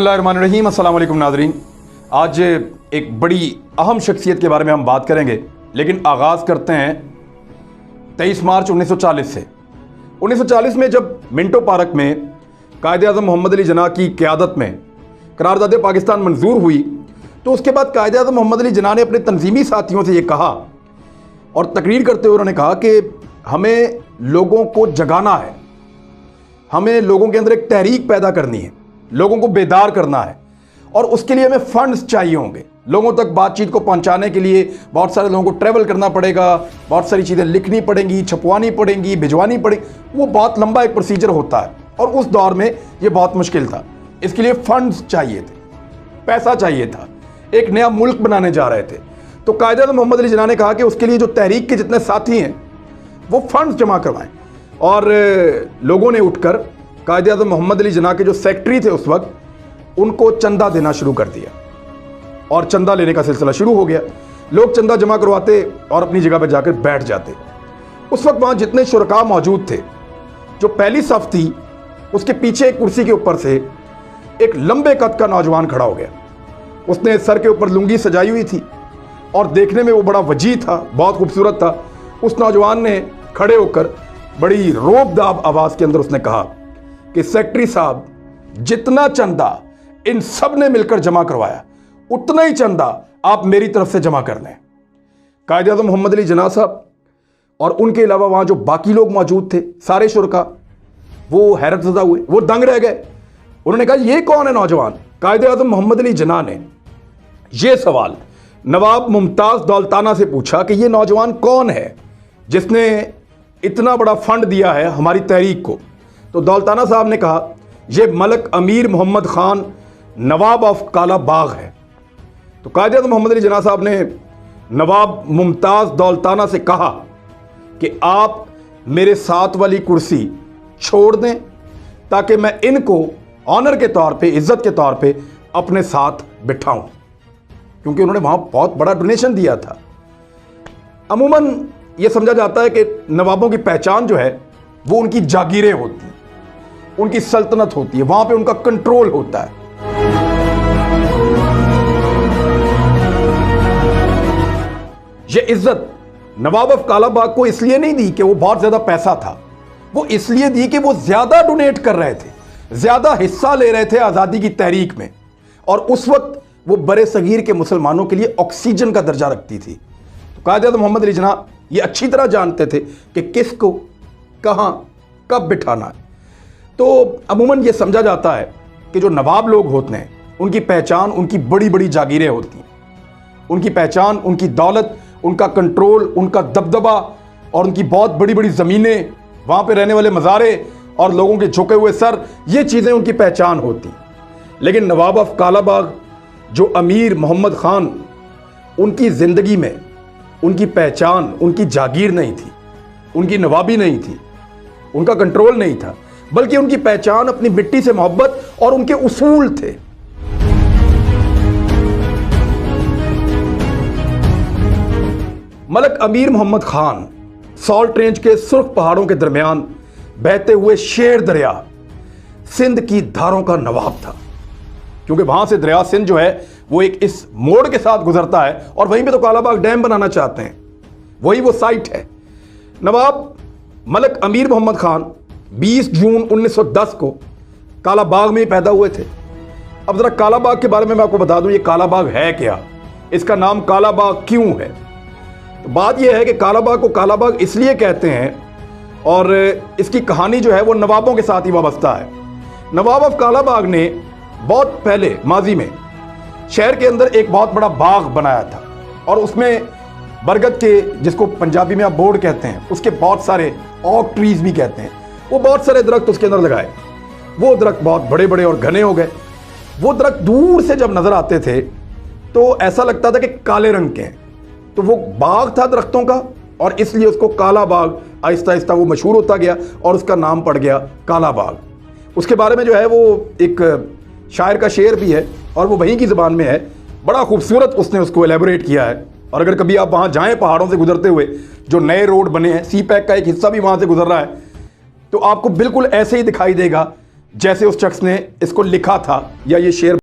बिस्मिल्लाहिर्रहमानिर्रहीम। अस्सलाम वालेकुम नाज़रीन। आज एक बड़ी अहम शख्सियत के बारे में हम बात करेंगे, लेकिन आगाज़ करते हैं 23 मार्च 1940 से। 1940 में जब मिंटो पार्क में कायद-ए-आज़म मोहम्मद अली जिन्ना की क़यादत में करारदाद पाकिस्तान मंजूर हुई, तो उसके बाद कायद-ए-आज़म मोहम्मद अली जिन्ना ने अपने तंजीमी साथियों से ये कहा और तकरीर करते हुए उन्होंने कहा कि हमें लोगों को जगाना है, हमें लोगों के अंदर एक तहरीक पैदा करनी है, लोगों को बेदार करना है, और उसके लिए हमें फंड्स चाहिए होंगे। लोगों तक बातचीत को पहुंचाने के लिए बहुत सारे लोगों को ट्रैवल करना पड़ेगा, बहुत सारी चीज़ें लिखनी पड़ेंगी, छपवानी पड़ेंगी, भिजवानी पड़ेगी। वो बहुत लंबा एक प्रोसीजर होता है और उस दौर में ये बहुत मुश्किल था। इसके लिए फंड्स चाहिए थे, पैसा चाहिए था, एक नया मुल्क बनाने जा रहे थे। तो कायद-ए-आज़म मोहम्मद अली जिन्ना ने कहा कि उसके लिए जो तहरीक के जितने साथी हैं वो फंड्स जमा करवाएं, और लोगों ने उठकर कायद-ए-आज़म मोहम्मद अली जिन्ना के जो सेक्रेटरी थे उस वक्त, उनको चंदा देना शुरू कर दिया और चंदा लेने का सिलसिला शुरू हो गया। लोग चंदा जमा करवाते और अपनी जगह पर जाकर बैठ जाते। उस वक्त वहाँ जितने शुरका मौजूद थे, जो पहली सफ थी उसके पीछे एक कुर्सी के ऊपर से एक लंबे कद का नौजवान खड़ा हो गया। उसने सर के ऊपर लुंगी सजाई हुई थी और देखने में वो बड़ा वजी था, बहुत खूबसूरत था। उस नौजवान ने खड़े होकर बड़ी रोबदाब आवाज़ के अंदर उसने कहा कि सेक्रेटरी साहब, जितना चंदा इन सब ने मिलकर जमा करवाया, उतना ही चंदा आप मेरी तरफ से जमा कर लें। कायद-ए-आज़म मोहम्मद अली जिन्ना साहब और उनके अलावा वहाँ जो बाकी लोग मौजूद थे, सारे शुरका, वो हैरत ज़दा हुए, वो दंग रह गए। उन्होंने कहा ये कौन है नौजवान? कायद-ए-आज़म मोहम्मद अली जिन्ना ने ये सवाल नवाब मुमताज़ दौलताना से पूछा कि ये नौजवान कौन है जिसने इतना बड़ा फंड दिया है हमारी तहरीक को। तो दौलताना साहब ने कहा ये मलक अमीर मोहम्मद खान नवाब ऑफ काला बाग है। तो कायद-ए-आज़म मोहम्मद अली जिन्ना साहब ने नवाब मुमताज़ दौलताना से कहा कि आप मेरे साथ वाली कुर्सी छोड़ दें ताकि मैं इनको ऑनर के तौर पे, इज्जत के तौर पे अपने साथ बिठाऊं, क्योंकि उन्होंने वहाँ बहुत बड़ा डोनेशन दिया था। अमूमन ये समझा जाता है कि नवाबों की पहचान जो है वो उनकी जागीरें होती हैं, उनकी सल्तनत होती है, वहाँ पे उनका कंट्रोल होता है। ये इज्जत नवाब ऑफ कालाबाग को इसलिए नहीं दी कि वो बहुत ज़्यादा पैसा था, वो इसलिए दी कि वो ज़्यादा डोनेट कर रहे थे, ज़्यादा हिस्सा ले रहे थे आज़ादी की तहरीक में, और उस वक्त वो बड़े सगीर के मुसलमानों के लिए ऑक्सीजन का दर्जा रखती थी। तो कायद-ए-आज़म मोहम्मद अली जिन्ना ये अच्छी तरह जानते थे कि किसको कहाँ कब बिठाना है। तो अमूमन ये समझा जाता है कि जो नवाब लोग होते हैं उनकी पहचान उनकी बड़ी बड़ी जागीरें होती हैं, उनकी पहचान, उनकी दौलत, उनका कंट्रोल, उनका दबदबा और उनकी बहुत बड़ी बड़ी ज़मीनें, वहाँ पे रहने वाले मज़ारे और लोगों के झुके हुए सर, ये चीज़ें उनकी पहचान होती। लेकिन नवाब ऑफ कालाबाग जो अमीर मोहम्मद खान, उनकी ज़िंदगी में उनकी पहचान उनकी जागीर नहीं थी, उनकी नवाबी नहीं थी, उनका कंट्रोल नहीं था, बल्कि उनकी पहचान अपनी मिट्टी से मोहब्बत और उनके उसूल थे। मलक अमीर मोहम्मद खान सॉल्ट रेंज के सुर्ख पहाड़ों के दरमियान बहते हुए शेर दरिया सिंध की धारों का नवाब था, क्योंकि वहां से दरिया सिंध जो है वो एक इस मोड़ के साथ गुजरता है और वहीं पे तो कालाबाग डैम बनाना चाहते हैं, वही वो साइट है। नवाब मलक अमीर मोहम्मद खान 20 जून 1910 को कालाबाग में पैदा हुए थे। अब ज़रा कालाबाग के बारे में मैं आपको बता दूं, ये कालाबाग है क्या, इसका नाम कालाबाग क्यों है। तो बात यह है कि कालाबाग को कालाबाग इसलिए कहते हैं, और इसकी कहानी जो है वो नवाबों के साथ ही वाबस्ता है। नवाब ऑफ कालाबाग ने बहुत पहले माजी में शहर के अंदर एक बहुत बड़ा बाग बनाया था, और उसमें बरगद के, जिसको पंजाबी में आप बोर्ड कहते हैं, उसके बहुत सारे ऑक ट्रीज भी कहते हैं, वो बहुत सारे दरख्त उसके अंदर लगाए। वो दरख्त बहुत बड़े बड़े और घने हो गए। वो दरख्त दूर से जब नज़र आते थे तो ऐसा लगता था कि काले रंग के हैं। तो वो बाग था दरख्तों का, और इसलिए उसको काला बाग, आहिस्ता आहिस्ता वो मशहूर होता गया और उसका नाम पड़ गया काला बाग। उसके बारे में जो है वो एक शायर का शेर भी है और वो वहीं की ज़बान में है, बड़ा खूबसूरत उसने उसको एलेबोरेट किया है। और अगर कभी आप वहाँ जाएँ पहाड़ों से गुजरते हुए, जो नए रोड बने हैं, सी पैक का एक हिस्सा भी वहाँ से गुजर रहा है, तो आपको बिल्कुल ऐसे ही दिखाई देगा जैसे उस शख्स ने इसको लिखा था या ये शेर